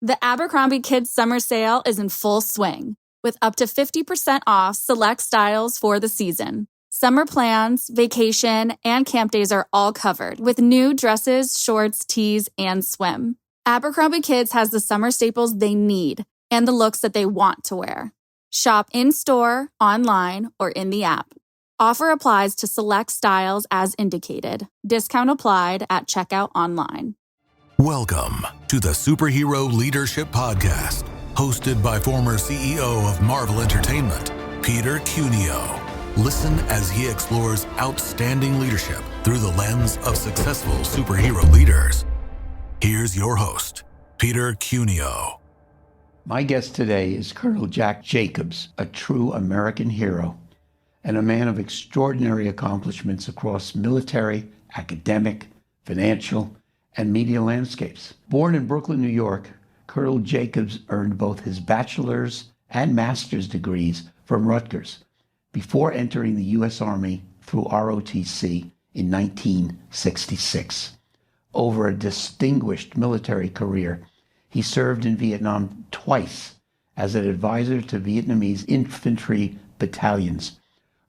The Abercrombie Kids Summer Sale is in full swing, with up to 50% off select styles for the season. Summer plans, vacation, and camp days are all covered, with new dresses, shorts, tees, and swim. Abercrombie Kids has the summer staples they need and the looks that they want to wear. Shop in-store, online, or in the app. Offer applies to select styles as indicated. Discount applied at checkout online. Welcome to the Superhero Leadership Podcast, hosted by former CEO of Marvel Entertainment, Peter Cuneo. Listen as he explores outstanding leadership through the lens of successful superhero leaders. Here's your host, Peter Cuneo. My guest today is Colonel Jack Jacobs, a true American hero and a man of extraordinary accomplishments across military, academic, financial, and media landscapes. Born in Brooklyn, New York, Colonel Jacobs earned both his bachelor's and master's degrees from Rutgers before entering the U.S. Army through ROTC in 1966. Over a distinguished military career, he served in Vietnam twice as an advisor to Vietnamese infantry battalions,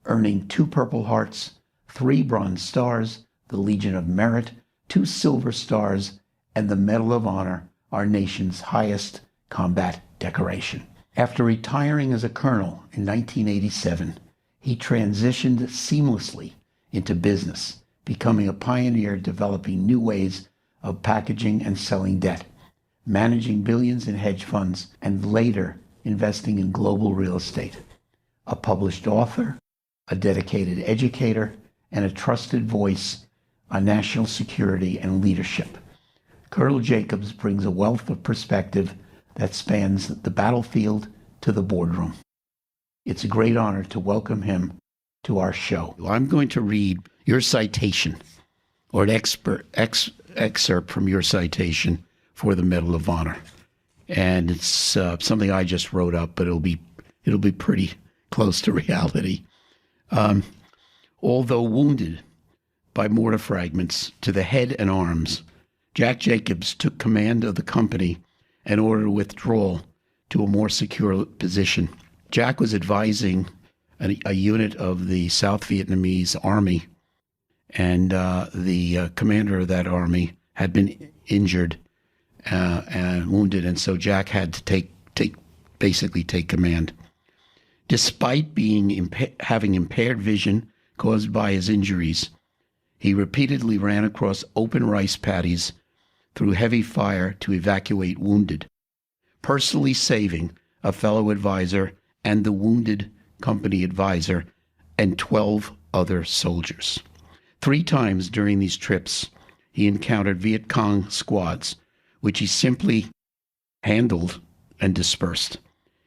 earning 2 Purple Hearts, 3 Bronze Stars, the Legion of Merit, 2 Silver Stars, and the Medal of Honor, our nation's highest combat decoration. After retiring as a colonel in 1987, he transitioned seamlessly into business, becoming a pioneer developing new ways of packaging and selling debt, managing billions in hedge funds, and later investing in global real estate. A published author, a dedicated educator, and a trusted voice on national security and leadership, Colonel Jacobs brings a wealth of perspective that spans the battlefield to the boardroom. It's a great honor to welcome him to our show. I'm going to read your citation, or an excerpt from your citation for the Medal of Honor. And it's something I just wrote up, but it'll be pretty close to reality. Although wounded by mortar fragments to the head and arms, Jack Jacobs took command of the company and ordered withdrawal to a more secure position. Jack was advising a unit of the South Vietnamese army, and the commander of that army had been injured and wounded, and so Jack had to basically take command. Despite having impaired vision caused by his injuries, he repeatedly ran across open rice paddies through heavy fire to evacuate wounded, personally saving a fellow advisor and the wounded company advisor and 12 other soldiers. 3 times during these trips, he encountered Viet Cong squads, which he simply handled and dispersed.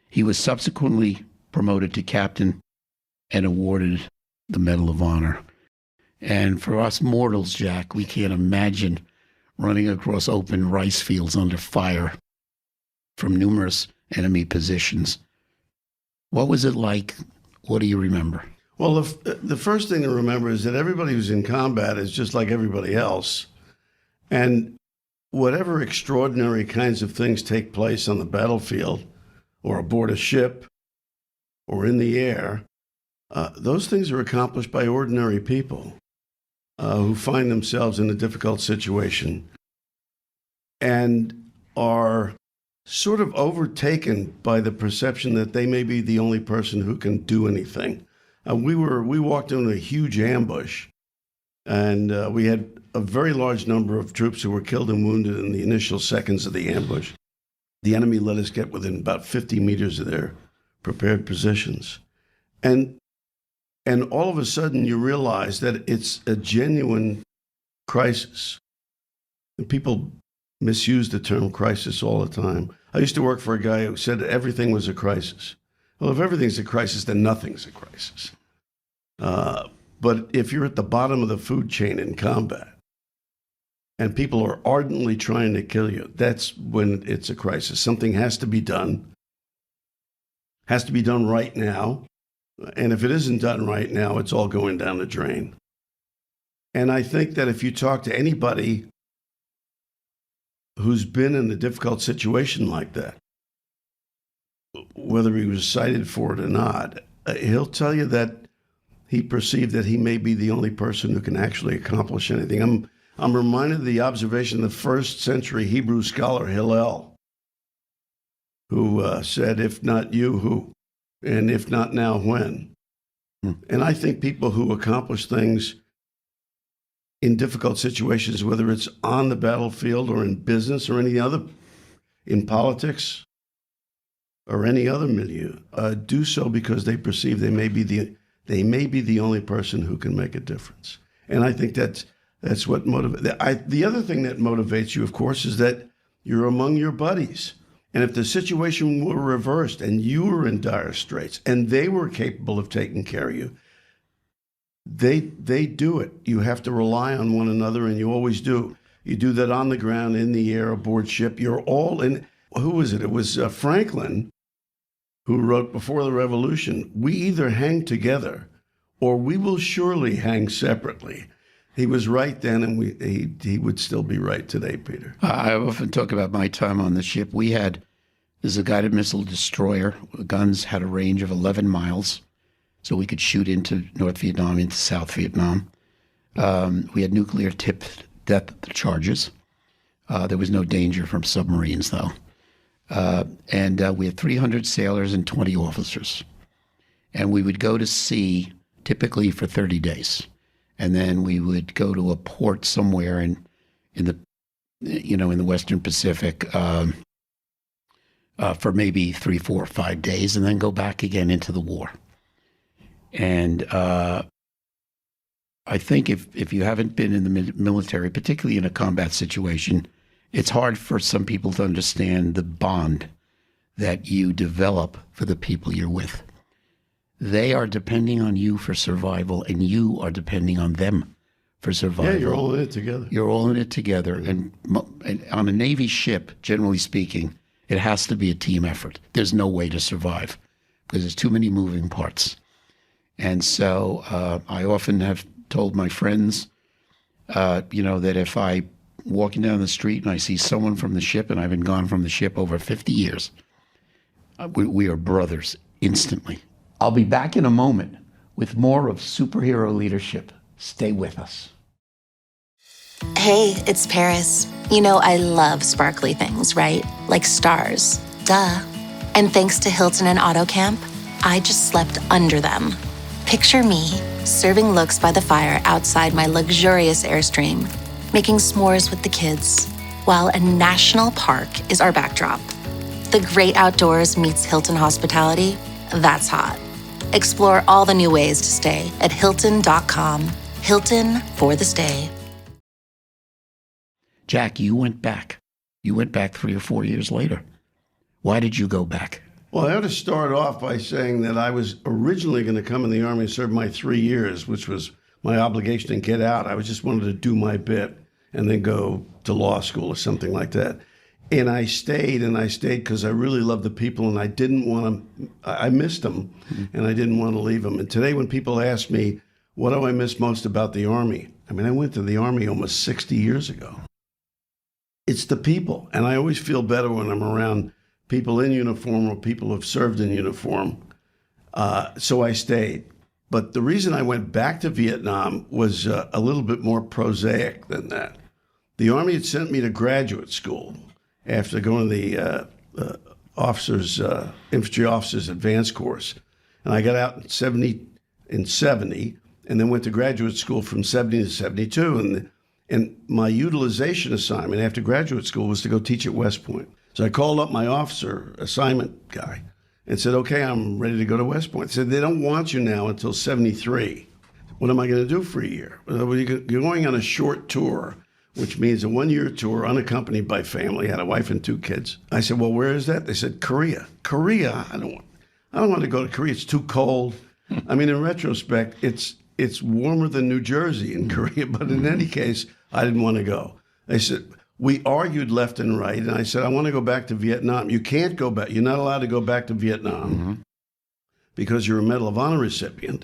He was subsequently promoted to captain and awarded the Medal of Honor. And for us mortals, Jack, we can't imagine running across open rice fields under fire from numerous enemy positions. What was it like? What do you remember? Well, the first thing to remember is that everybody who's in combat is just like everybody else. And whatever extraordinary kinds of things take place on the battlefield or aboard a ship or in the air, those things are accomplished by ordinary people who find themselves in a difficult situation and are sort of overtaken by the perception that they may be the only person who can do anything. We walked into a huge ambush, and we had a very large number of troops who were killed and wounded in the initial seconds of the ambush. The enemy let us get within about 50 meters of their prepared positions. And all of a sudden you realize that it's a genuine crisis. And people misuse the term crisis all the time. I used to work for a guy who said everything was a crisis. Well, if everything's a crisis, then nothing's a crisis. But if you're at the bottom of the food chain in combat and people are ardently trying to kill you, that's when it's a crisis. Something has to be done right now. And if it isn't done right now, it's all going down the drain. And I think that if you talk to anybody who's been in a difficult situation like that, whether he was cited for it or not, he'll tell you that he perceived that he may be the only person who can actually accomplish anything. I'm reminded of the observation of the first century Hebrew scholar Hillel, who said, if not you, who? And if not now, when? And I think people who accomplish things in difficult situations, whether it's on the battlefield or in business or any other, in politics or any other milieu, do so because they perceive they may be the only person who can make a difference. And I think that's what motivates. The other thing that motivates you, of course, is that you're among your buddies. And if the situation were reversed and you were in dire straits and they were capable of taking care of you, they do it. You have to rely on one another, and you always do. You do that on the ground, in the air, aboard ship. You're all in. Who was it? It was Franklin who wrote before the Revolution, we either hang together or we will surely hang separately. He was right then, and he would still be right today, Peter. I often talk about my time on the ship. There's a guided missile destroyer. The guns had a range of 11 miles, so we could shoot into North Vietnam, into South Vietnam. We had nuclear tipped depth charges. There was no danger from submarines, though. And we had 300 sailors and 20 officers. And we would go to sea typically for 30 days. And then we would go to a port somewhere in the Western Pacific for maybe 3, 4, 5 days, and then go back again into the war. And I think if you haven't been in the military, particularly in a combat situation, it's hard for some people to understand the bond that you develop for the people you're with. They are depending on you for survival, and you are depending on them for survival. Yeah, you're all in it together. You're all in it together. And on a Navy ship, generally speaking, it has to be a team effort. There's no way to survive because there's too many moving parts. And so I often have told my friends, that if I walking down the street and I see someone from the ship, and I've been gone from the ship over 50 years, we are brothers instantly. I'll be back in a moment with more of Superhero Leadership. Stay with us. Hey, it's Paris. You know I love sparkly things, right? Like stars. Duh. And thanks to Hilton and AutoCamp, I just slept under them. Picture me, serving looks by the fire outside my luxurious Airstream, making s'mores with the kids, while a national park is our backdrop. The great outdoors meets Hilton hospitality. That's hot. Explore all the new ways to stay at Hilton.com. Hilton for the stay. Jack, you went back. You went back 3 or 4 years later. Why did you go back? Well, I ought to start off by saying that I was originally going to come in the Army and serve my 3 years, which was my obligation and get out. I just wanted to do my bit and then go to law school or something like that. And I stayed because I really loved the people, and I didn't want to, I missed them, and I didn't want to leave them. And today when people ask me, what do I miss most about the Army? I mean, I went to the Army almost 60 years ago. It's the people, and I always feel better when I'm around people in uniform or people who have served in uniform. So I stayed. But the reason I went back to Vietnam was a little bit more prosaic than that. The Army had sent me to graduate school after going to the infantry officers advanced course. And I got out in 70, and then went to graduate school from 70 to 72. And my utilization assignment after graduate school was to go teach at West Point. So I called up my officer assignment guy and said, okay, I'm ready to go to West Point. He said, they don't want you now until 73. What am I going to do for a year? Well, you're going on a short tour, which means a 1-year tour unaccompanied by family. I had a wife and 2 kids. I said, well, where is that? They said, Korea. Korea? I don't want to go to Korea. It's too cold. I mean, in retrospect, it's warmer than New Jersey in Korea, but in any case, I didn't want to go. They said, we argued left and right, and I said, I want to go back to Vietnam. You can't go back. You're not allowed to go back to Vietnam because you're a Medal of Honor recipient,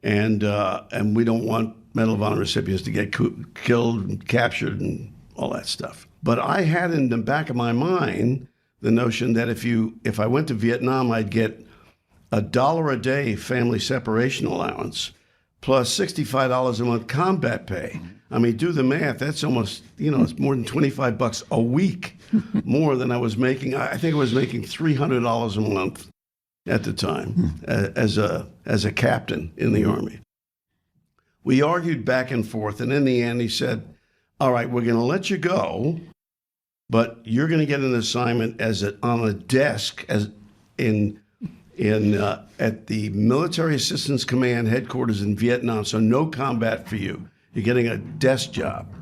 and we don't want Medal of Honor recipients to get killed and captured and all that stuff. But I had in the back of my mind the notion that if I went to Vietnam, I'd get $1 a day family separation allowance plus $65 a month combat pay. I mean, do the math. That's almost, it's more than $25 a week more than I was making. I think I was making $300 a month at the time as a captain in the Army. We argued back and forth, and in the end, he said, all right, we're going to let you go, but you're going to get an assignment on a desk at the Military Assistance Command headquarters in Vietnam, so no combat for you. You're getting a desk job.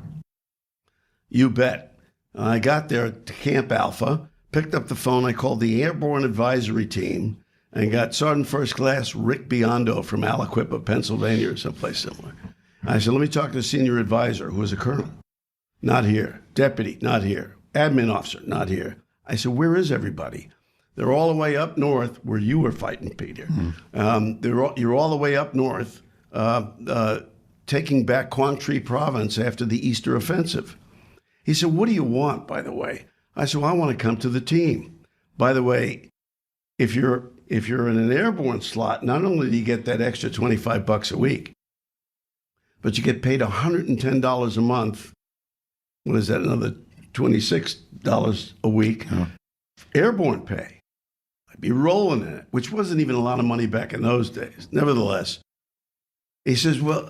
You bet. I got there to Camp Alpha, picked up the phone, I called the Airborne Advisory Team, and got Sergeant First Class Rick Biondo from Aliquippa, Pennsylvania, or someplace similar. I said, let me talk to the senior advisor, who was a colonel. Not here. Deputy, not here. Admin officer, not here. I said, where is everybody? They're all the way up north where you were fighting, Peter. You're all the way up north, taking back Quang Tri province after the Easter offensive. He said, what do you want, by the way? I said, well, I want to come to the team. By the way, if you're in an airborne slot, not only do you get that extra $25 a week, but you get paid $110 a month. What is that? Another $26 a week. Airborne pay. I'd be rolling in it, which wasn't even a lot of money back in those days. Nevertheless, he says, well,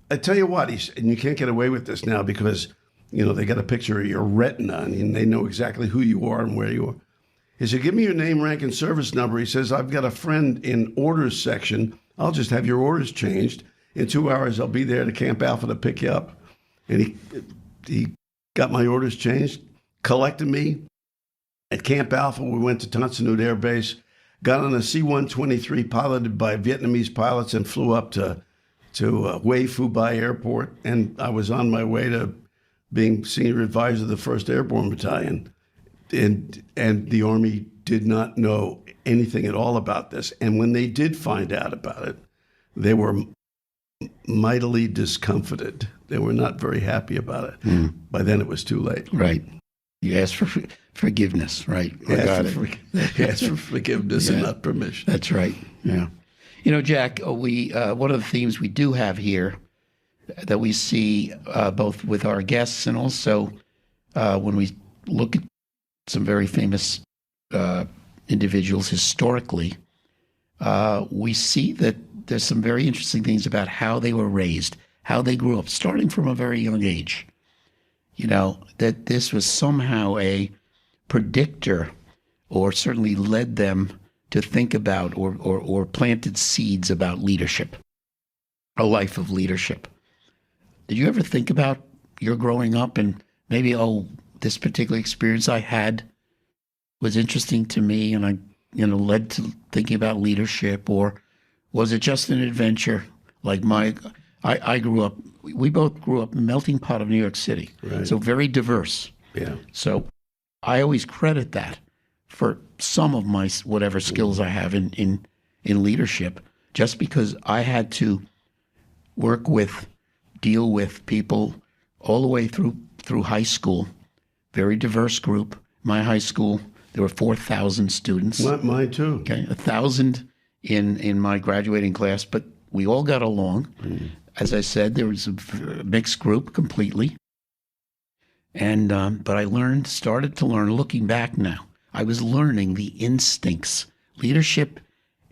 I tell you what, and you can't get away with this now because, they got a picture of your retina and they know exactly who you are and where you are. He said, give me your name, rank, and service number. He says, I've got a friend in orders section. I'll just have your orders changed. In 2 hours, I'll be there to Camp Alpha to pick you up. And he got my orders changed, collected me at Camp Alpha. We went to Tan Son Nhut Air Base, got on a C-123 piloted by Vietnamese pilots and flew up to Hue Phu Bai Airport. And I was on my way to being senior advisor of the 1st Airborne Battalion. And the Army did not know anything at all about this. And when they did find out about it, they were mightily discomfited. They were not very happy about it. By then it was too late. Right. You asked for forgiveness, right? Asked for forgiveness and not permission. That's right, yeah. Jack, we one of the themes we do have here that we see both with our guests and also when we look at some very famous individuals historically, we see that there's some very interesting things about how they were raised, how they grew up, starting from a very young age. That this was somehow a predictor or certainly led them to think about or planted seeds about leadership, a life of leadership. Did you ever think about your growing up and maybe, this particular experience I had was interesting to me and I, led to thinking about leadership? Or was it just an adventure like I grew up, we both grew up in a melting pot of New York City. Right. So very diverse. Yeah. So I always credit that for some of my whatever skills I have in leadership, just because I had to deal with people all the way through high school. Very diverse group. My high school, there were 4,000 students. Mine too. Okay, 1,000 in my graduating class, but we all got along. As I said, there was a mixed group completely. And but I started to learn, looking back now, I was learning the instincts. Leadership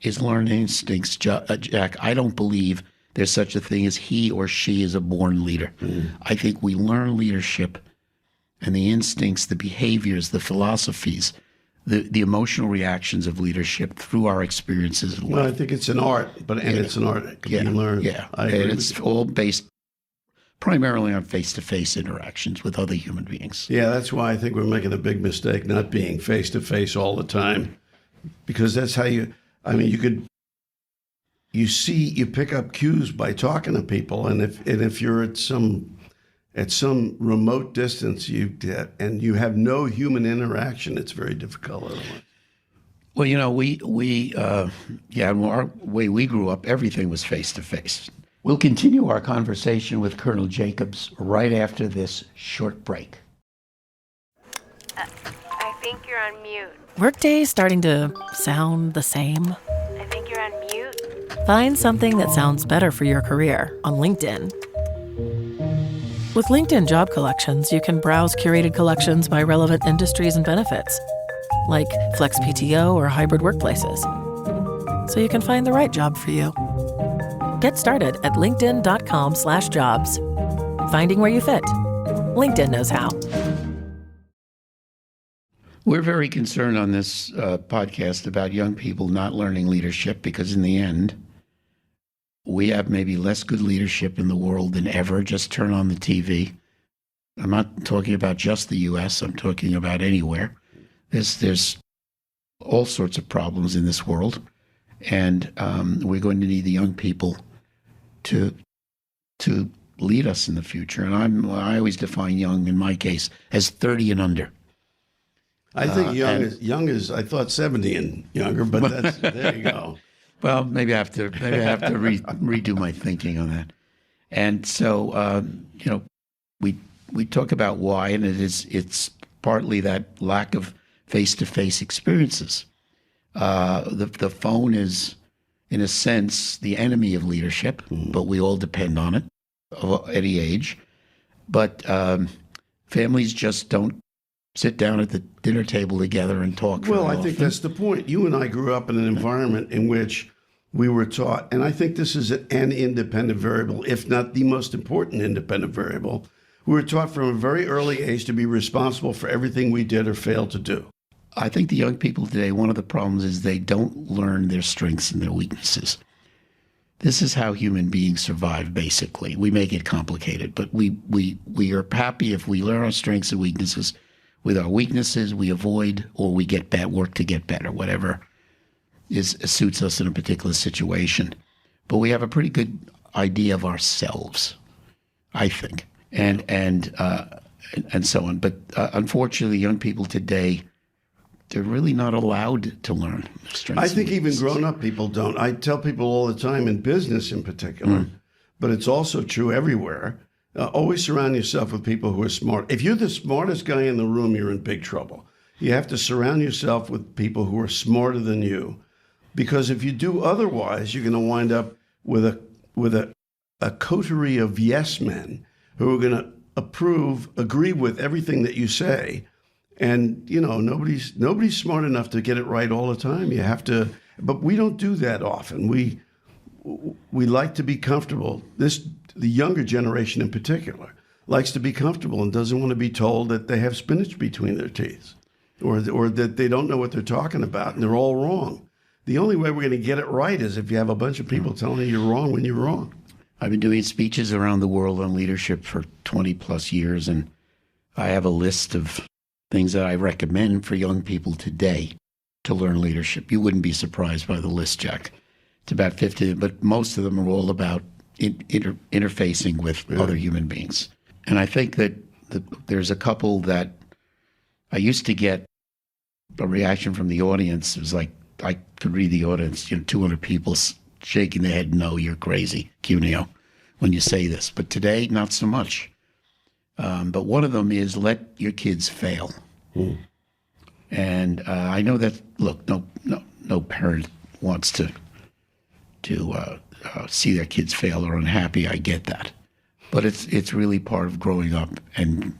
is learned instincts, Jack. I don't believe there's such a thing as he or she is a born leader. I think we learn leadership and the instincts, the behaviors, the philosophies, the emotional reactions of leadership through our experiences in life. Well, I think it's an art, it's an art that can be learned. Yeah, I agree and it's all based primarily on face-to-face interactions with other human beings. Yeah, that's why I think we're making a big mistake not being face-to-face all the time, because that's how you pick up cues by talking to people, and if you're at some remote distance, and you have no human interaction, it's very difficult otherwise. Well, our way we grew up, everything was face-to-face. We'll continue our conversation with Colonel Jacobs right after this short break. I think you're on mute. Workday starting to sound the same? I think you're on mute. Find something that sounds better for your career on LinkedIn. With LinkedIn Job Collections, you can browse curated collections by relevant industries and benefits, like flex PTO or hybrid workplaces, so you can find the right job for you. Get started at linkedin.com/jobs. Finding where you fit. LinkedIn knows how. We're very concerned on this podcast about young people not learning leadership because in the end, we have maybe less good leadership in the world than ever. Just turn on the TV. I'm not talking about just the U.S. I'm talking about anywhere. There's all sorts of problems in this world, and we're going to need the young people to lead us in the future. And I always define young, in my case, as 30 and under. I think young is I thought 70 and younger, but that's there you go. Well, maybe I have to redo my thinking on that. And so we talk about why, and it's partly that lack of face-to-face experiences. The phone is, in a sense, the enemy of leadership, but we all depend on it of any age. But families just don't sit down at the dinner table together and talk. Well, I think that's the point. You and I grew up in an environment in which we were taught, and I think this is an independent variable, if not the most important independent variable. We were taught from a very early age to be responsible for everything we did or failed to do. I think the young people today, one of the problems is they don't learn their strengths and their weaknesses. This is how human beings survive, basically. We make it complicated, but we are happy if we learn our strengths and weaknesses. With our weaknesses, we avoid or we work to get better, whatever suits us in a particular situation. But we have a pretty good idea of ourselves, I think, and so on. But unfortunately, young people today, they're really not allowed to learn their strengths. I think even grown-up people don't. I tell people all the time, in business in particular, but it's also true everywhere. Always surround yourself with people who are smart. If you're the smartest guy in the room, you're in big trouble. You have to surround yourself with people who are smarter than you, because if you do otherwise, you're going to wind up with a coterie of yes men who are going to agree with everything that you say, and nobody's smart enough to get it right all the time. You have to, but we don't do that often. We like to be comfortable. The younger generation in particular likes to be comfortable and doesn't want to be told that they have spinach between their teeth or that they don't know what they're talking about and they're all wrong. The only way we're going to get it right is if you have a bunch of people telling you you're wrong when you're wrong. I've been doing speeches around the world on leadership for 20 plus years, and I have a list of things that I recommend for young people today to learn leadership. You wouldn't be surprised by the list, Jack. It's about 50, but most of them are all about interfacing with other human beings. And I think that there's a couple that I used to get a reaction from the audience. It was like, I could read the audience, 200 people shaking their head, no, you're crazy, Cuneo, when you say this. But today, not so much. But one of them is let your kids fail. And I know that, look, no parent wants to see their kids fail or unhappy. I get that, but it's really part of growing up and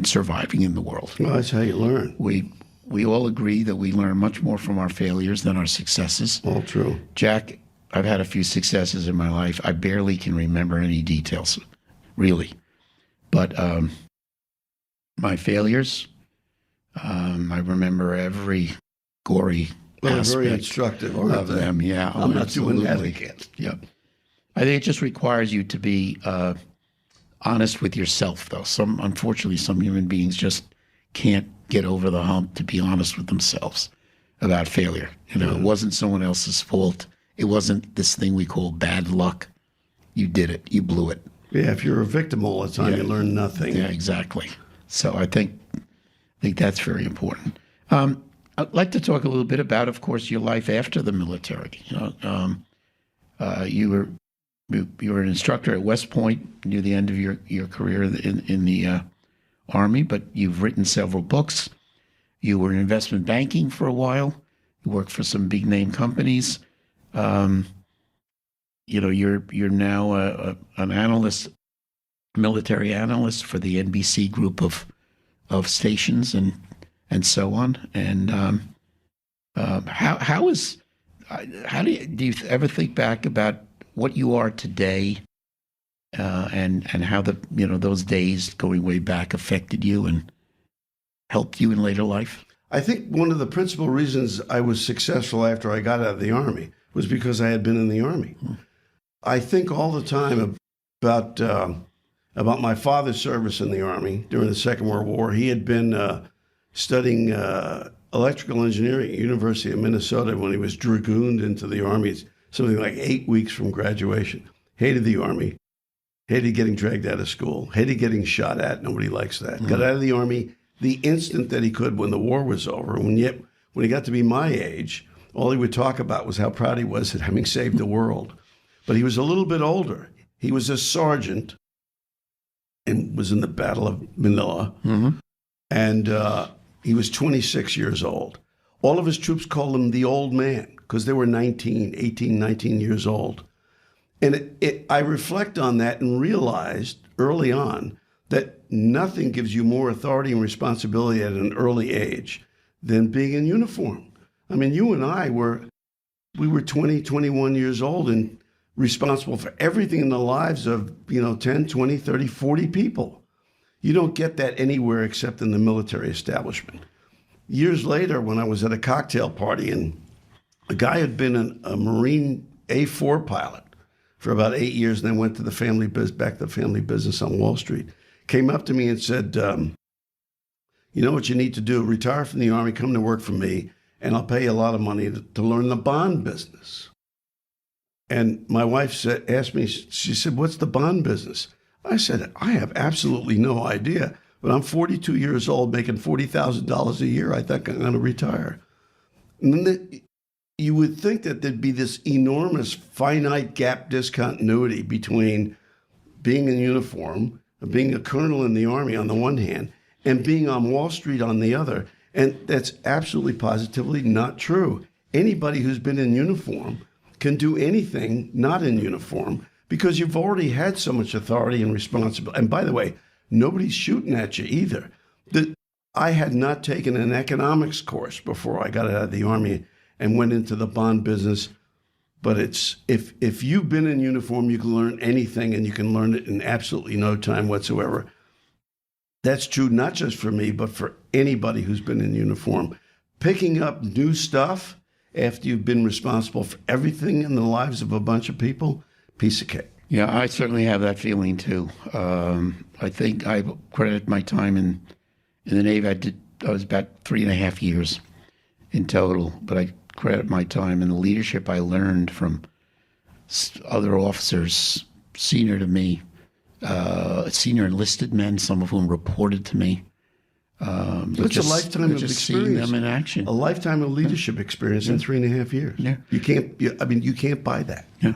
surviving in the world. Well, that's how you learn. We all agree that we learn much more from our failures than our successes. All true. Jack, I've had a few successes in my life. I barely can remember any details, really. But my failures, I remember every gory aspect very instructive of them. Yeah, I'm not doing that absolutely. again. Yeah, I think it just requires you to be honest with yourself, though. Unfortunately, some human beings just can't get over the hump to be honest with themselves about failure. It wasn't someone else's fault. It wasn't this thing we call bad luck. You did it. You blew it. Yeah, if you're a victim all the time, you learn nothing. Yeah, exactly. So I think that's very important. I'd like to talk a little bit about, of course, your life after the military. You were an instructor at West Point near the end of your career in the Army, but you've written several books. You were in investment banking for a while. You worked for some big name companies. You're now an analyst, military analyst for the NBC group of stations and so on. And how do you ever think back about what you are today, and how those days going way back affected you and helped you in later life? I think one of the principal reasons I was successful after I got out of the Army was because I had been in the Army. I think all the time about my father's service in the Army during the Second World War. He had been studying electrical engineering at University of Minnesota when he was dragooned into the Army, something like 8 weeks from graduation. Hated the Army, hated getting dragged out of school, hated getting shot at. Nobody likes that. Got out of the Army the instant that he could when the war was over. When he got to be my age, all he would talk about was how proud he was at having saved the world. But he was a little bit older. He was a sergeant and was in the Battle of Manila. Mm-hmm. And he was 26 years old. All of his troops called him the old man because they were 18, 19 years old. And I reflect on that and realized early on that nothing gives you more authority and responsibility at an early age than being in uniform. I mean, you and I were 20, 21 years old and responsible for everything in the lives of, 10, 20, 30, 40 people. You don't get that anywhere except in the military establishment. Years later, when I was at a cocktail party and a guy had been a Marine A4 pilot for about 8 years and then went to back to the family business on Wall Street, came up to me and said, you know what you need to do? Retire from the Army, come to work for me, and I'll pay you a lot of money to learn the bond business. And my wife asked me, she said, what's the bond business? I said, I have absolutely no idea, but I'm 42 years old making $40,000 a year. I think I'm going to retire. And then you would think that there'd be this enormous finite gap discontinuity between being in uniform, being a colonel in the Army on the one hand, and being on Wall Street on the other. And that's absolutely positively not true. Anybody who's been in uniform can do anything not in uniform because you've already had so much authority and responsibility. And by the way, nobody's shooting at you either. I had not taken an economics course before I got out of the Army and went into the bond business. But it's if you've been in uniform, you can learn anything and you can learn it in absolutely no time whatsoever. That's true not just for me, but for anybody who's been in uniform. Picking up new stuff after you've been responsible for everything in the lives of a bunch of people, piece of cake. Yeah, I certainly have that feeling too. I think I credit my time in the Navy. I was about 3.5 years in total, but I credit my time and the leadership I learned from other officers senior to me, senior enlisted men, some of whom reported to me. It's a lifetime of experience. Seeing them in action. A lifetime of leadership experience in 3.5 years. Yeah. You can't buy that. Yeah.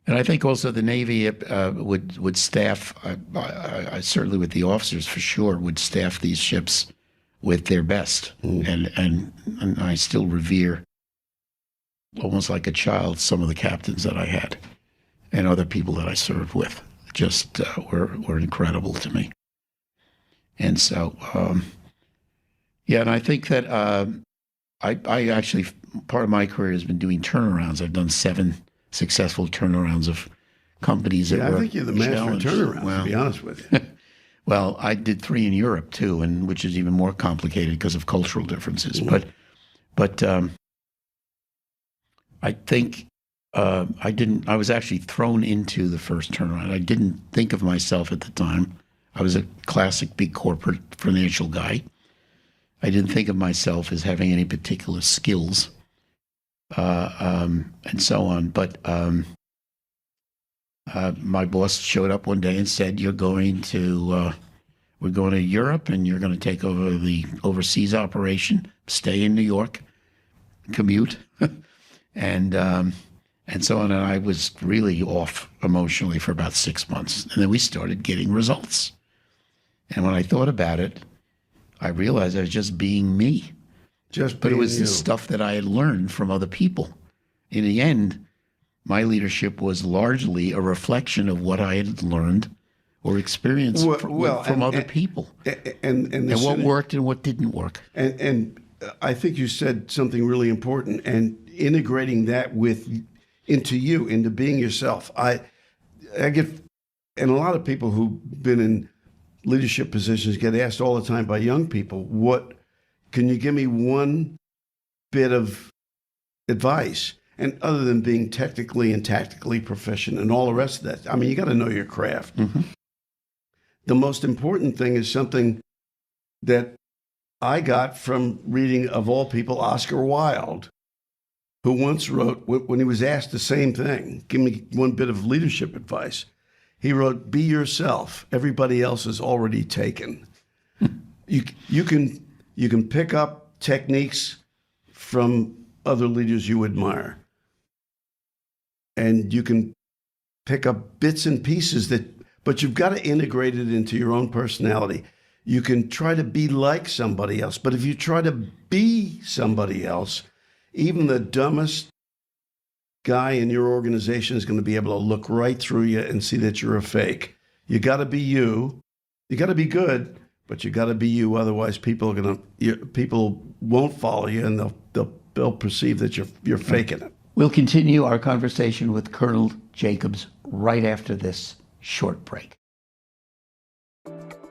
And I think also the Navy would staff, I certainly with the officers for sure, would staff these ships with their best. And I still revere, almost like a child, some of the captains that I had and other people that I served with. Just were incredible to me. And so, and I think that I actually, part of my career has been doing turnarounds. I've done 7 successful turnarounds of companies that were I think you're the master of turnarounds, to be honest with you. Well, I did 3 in Europe too, and which is even more complicated because of cultural differences. Mm-hmm. But I think I was actually thrown into the first turnaround. I didn't think of myself at the time. I was a classic big corporate financial guy. I didn't think of myself as having any particular skills, and so on. But my boss showed up one day and said, we're going to Europe and you're going to take over the overseas operation, stay in New York, commute, and so on. And I was really off emotionally for about 6 months. And then we started getting results. And when I thought about it, I realized I was just being me. But it was the stuff that I had learned from other people. In the end, my leadership was largely a reflection of what I had learned or experienced from other people. And what worked and what didn't work. And I think you said something really important, and integrating that into being yourself. I get, and a lot of people who've been in leadership positions get asked all the time by young people, can you give me one bit of advice? And other than being technically and tactically proficient and all the rest of that, I mean, you got to know your craft. Mm-hmm. The most important thing is something that I got from reading, of all people, Oscar Wilde, who once wrote, when he was asked the same thing, give me one bit of leadership advice, he wrote, be yourself. Everybody else is already taken. You can pick up techniques from other leaders you admire. And you can pick up bits and pieces but you've got to integrate it into your own personality. You can try to be like somebody else, but if you try to be somebody else, even the dumbest guy in your organization is going to be able to look right through you and see that you're a fake. You got to be you. You got to be good, but you got to be you. Otherwise, people won't follow you, and they'll perceive that you're faking it. We'll continue our conversation with Colonel Jacobs right after this short break.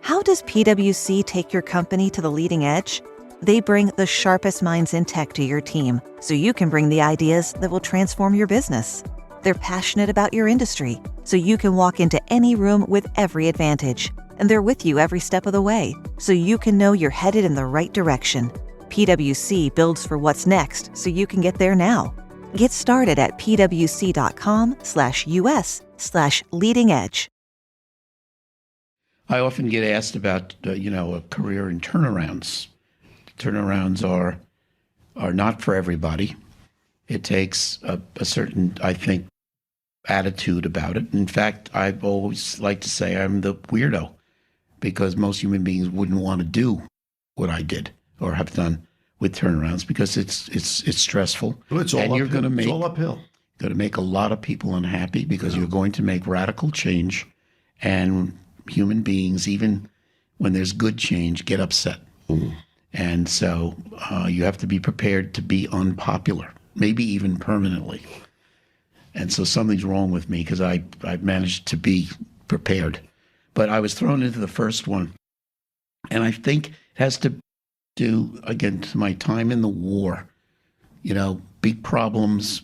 How does PwC take your company to the leading edge? They bring the sharpest minds in tech to your team, so you can bring the ideas that will transform your business. They're passionate about your industry, so you can walk into any room with every advantage. And they're with you every step of the way, so you can know you're headed in the right direction. PwC builds for what's next, so you can get there now. Get started at pwc.com/us/leading edge. I often get asked about, a career in turnarounds. Turnarounds are not for everybody. It takes a certain, I think, attitude about it. In fact, I've always liked to say I'm the weirdo, because most human beings wouldn't want to do what I did or have done with turnarounds, because it's stressful. Well, it's all and uphill. You're going to it's all uphill. Going to make a lot of people unhappy, because you're going to make radical change, and human beings, even when there's good change, get upset. Mm-hmm. And so you have to be prepared to be unpopular, maybe even permanently. And so something's wrong with me, because I managed to be prepared. But I was thrown into the first one, and I think it has to do, again, to my time in the war. Big problems,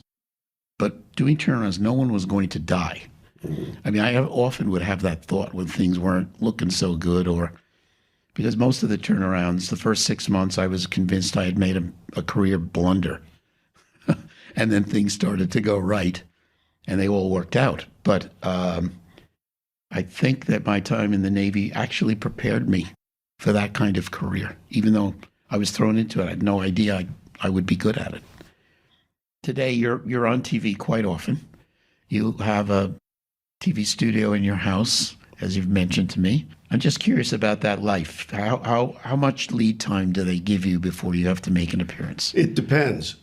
but doing turnarounds, no one was going to die. I mean, I often would have that thought when things weren't looking so good, or because most of the turnarounds, the first 6 months, I was convinced I had made a career blunder. And then things started to go right, and they all worked out. But I think that my time in the Navy actually prepared me for that kind of career. Even though I was thrown into it, I had no idea I would be good at it. Today, you're on TV quite often. You have a TV studio in your house, as you've mentioned to me. I'm just curious about that life. How much lead time do they give you before you have to make an appearance? It depends.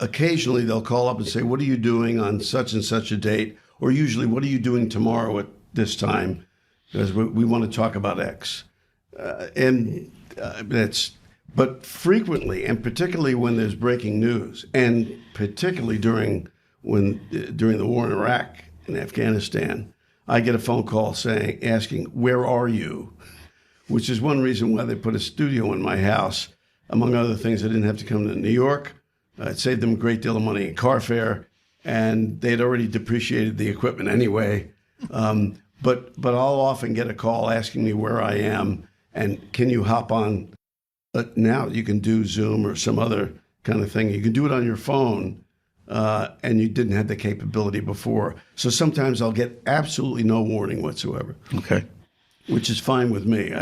Occasionally they'll call up and say, what are you doing on such and such a date? Or usually, what are you doing tomorrow at this time? Because we want to talk about X. But frequently, and particularly when there's breaking news, and particularly during the war in Iraq and Afghanistan, I get a phone call asking, where are you? Which is one reason why they put a studio in my house. Among other things, I didn't have to come to New York. It saved them a great deal of money in car fare, and they'd already depreciated the equipment anyway. But I'll often get a call asking me where I am, and can you hop on? Now you can do Zoom or some other kind of thing. You can do it on your phone, and you didn't have the capability before. So sometimes I'll get absolutely no warning whatsoever. Okay. Which is fine with me.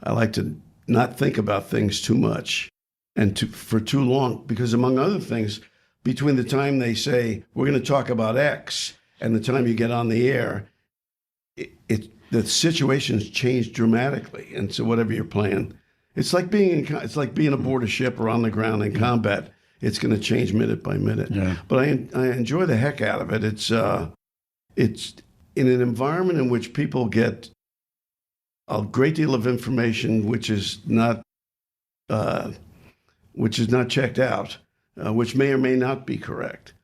I like to not think about things too much and for too long, because among other things, between the time they say, we're going to talk about X, and the time you get on the air, the situation's changed dramatically. And so whatever your plan It's like being aboard a ship or on the ground in combat. It's going to change minute by minute. Yeah. But I enjoy the heck out of it. It's in an environment in which people get a great deal of information which is not checked out, which may or may not be correct.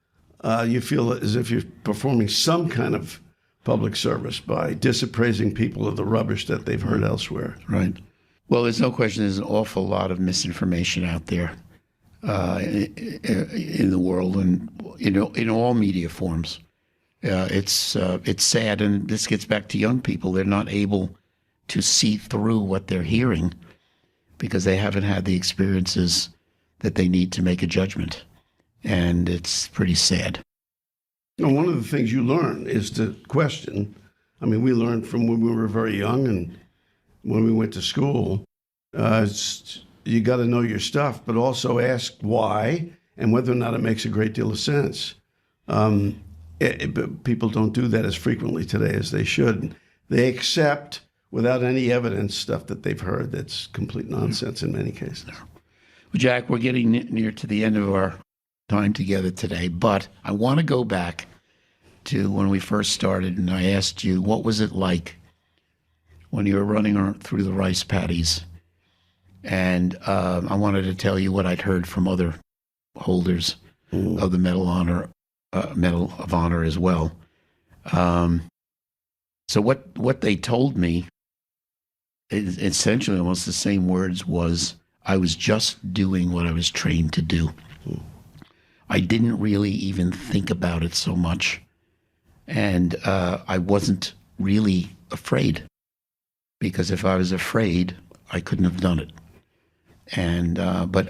You feel as if you're performing some kind of public service by disappraising people of the rubbish that they've heard elsewhere. Right. Well, there's no question there's an awful lot of misinformation out there in the world and in all media forms. It's sad, and this gets back to young people. They're not able to see through what they're hearing because they haven't had the experiences that they need to make a judgment. And it's pretty sad. And one of the things you learn is to question. I mean, we learned from when we were very young and when we went to school, you got to know your stuff, but also ask why and whether or not it makes a great deal of sense. But people don't do that as frequently today as they should. They accept, without any evidence, stuff that they've heard that's complete nonsense in many cases. Well, Jack, we're getting near to the end of our time together today, but I want to go back to when we first started, and I asked you, what was it like when you were running through the rice paddies? And I wanted to tell you what I'd heard from other holders of the Medal of Honor as well. So what they told me, is essentially almost the same words, was I was just doing what I was trained to do. I didn't really even think about it so much. And I wasn't really afraid, because if I was afraid, I couldn't have done it. And but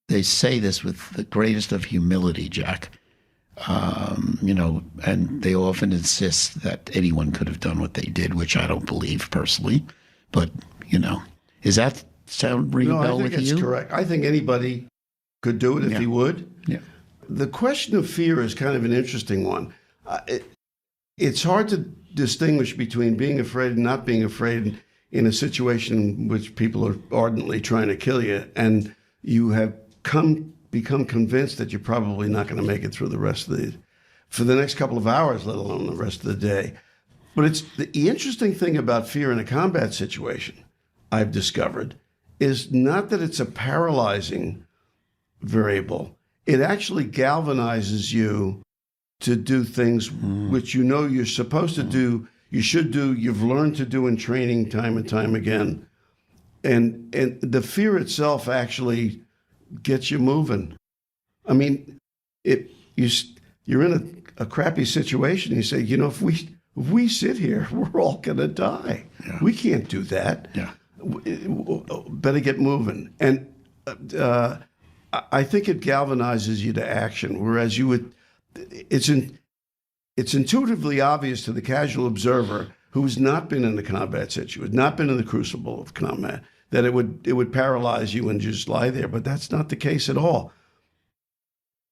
they say this with the greatest of humility, Jack. And they often insist that anyone could have done what they did, which I don't believe personally. But is that sound ring a bell with you? No, I think it's correct. I think anybody could do it if he would. Yeah. The question of fear is kind of an interesting one. It's hard to distinguish between being afraid and not being afraid in a situation in which people are ardently trying to kill you, and you have become convinced that you're probably not going to make it through for the next couple of hours, let alone the rest of the day. But it's the interesting thing about fear in a combat situation, I've discovered, is not that it's a paralyzing variable. It actually galvanizes you to do things which you're supposed to do, you should do, you've learned to do in training time and time again. And the fear itself actually gets you moving. I mean, you're in a crappy situation. You say, if we sit here, we're all going to die. Yeah. We can't do that. Yeah. Better get moving. And I think it galvanizes you to action, whereas it's intuitively obvious to the casual observer who's not been in the combat situation, not been in the crucible of combat, that it would paralyze you and just lie there. But that's not the case at all.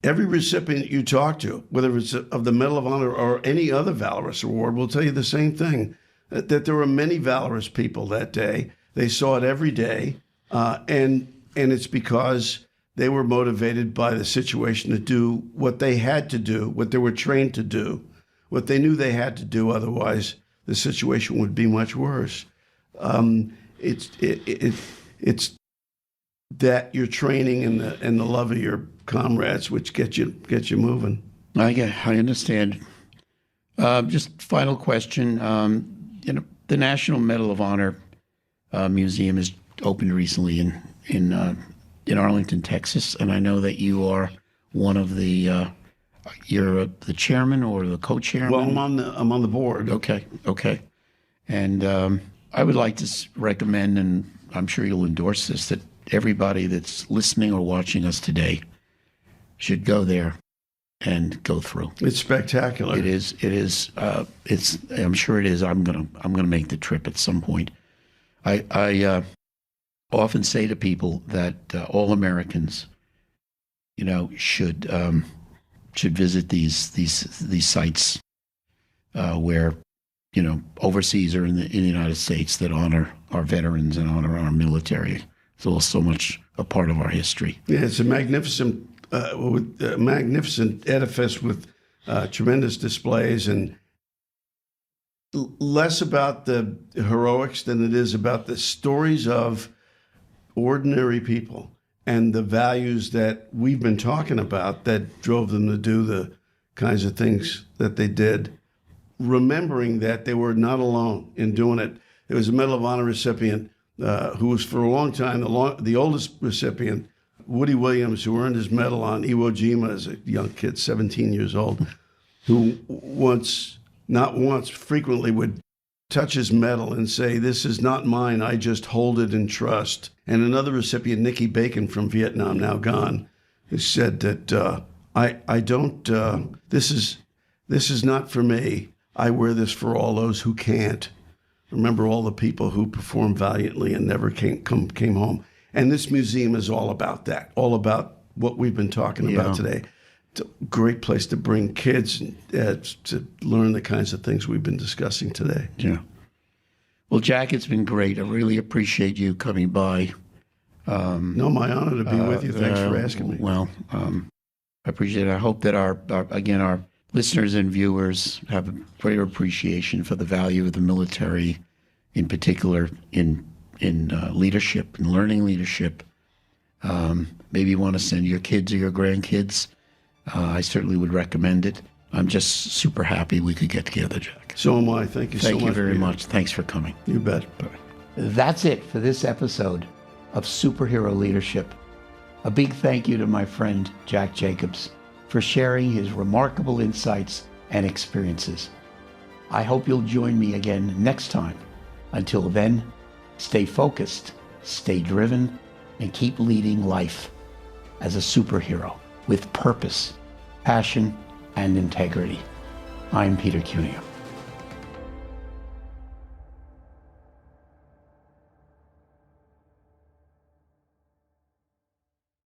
Every recipient you talk to, whether it's of the Medal of Honor or any other valorous award, will tell you the same thing, that there were many valorous people that day. They saw it every day, and it's because they were motivated by the situation to do what they had to do, what they were trained to do, what they knew they had to do. Otherwise, the situation would be much worse. It's that your training and the love of your comrades which get you moving. I understand. Just final question. The National Medal of Honor Museum is opened recently in Arlington, Texas, and I know that you are one of the you're the chairman or the co-chairman. Well, I'm on the board. Okay, and I would like to recommend, and I'm sure you'll endorse this, that everybody that's listening or watching us today should go there and go through. It's spectacular. It is. I'm sure it is. I'm gonna make the trip at some point. I often say to people that all Americans, should visit these sites where overseas or in the United States that honor our veterans and honor our military. It's all so much a part of our history. Yeah, it's a magnificent edifice with tremendous displays, and less about the heroics than it is about the stories of ordinary people and the values that we've been talking about that drove them to do the kinds of things that they did, remembering that they were not alone in doing it. There was a Medal of Honor recipient who was for a long time the oldest recipient, Woody Williams, who earned his medal on Iwo Jima as a young kid, 17 years old, who frequently would touch his medal and say, "This is not mine, I just hold it in trust." And another recipient, Nikki Bacon from Vietnam, now gone, who said that I don't, this is not for me. I wear this for all those who can't. Remember all the people who performed valiantly and never came home. And this museum is all about that, all about what we've been talking about today. It's a great place to bring kids to learn the kinds of things we've been discussing today. Yeah. Well, Jack, it's been great. I really appreciate you coming by. No, my honor to be with you. Thanks for asking me. Well, I appreciate it. I hope that our listeners and viewers have a greater appreciation for the value of the military, in particular in leadership and learning leadership. Maybe you want to send your kids or your grandkids. I certainly would recommend it. I'm just super happy we could get together, Jack. So am I. Thank you so much. Thank you very much. Thanks for coming. You bet. Bye. That's it for this episode of Superhero Leadership. A big thank you to my friend Jack Jacobs for sharing his remarkable insights and experiences. I hope you'll join me again next time. Until then, stay focused, stay driven, and keep leading life as a superhero with purpose, passion, and integrity. I'm Peter Cuneo.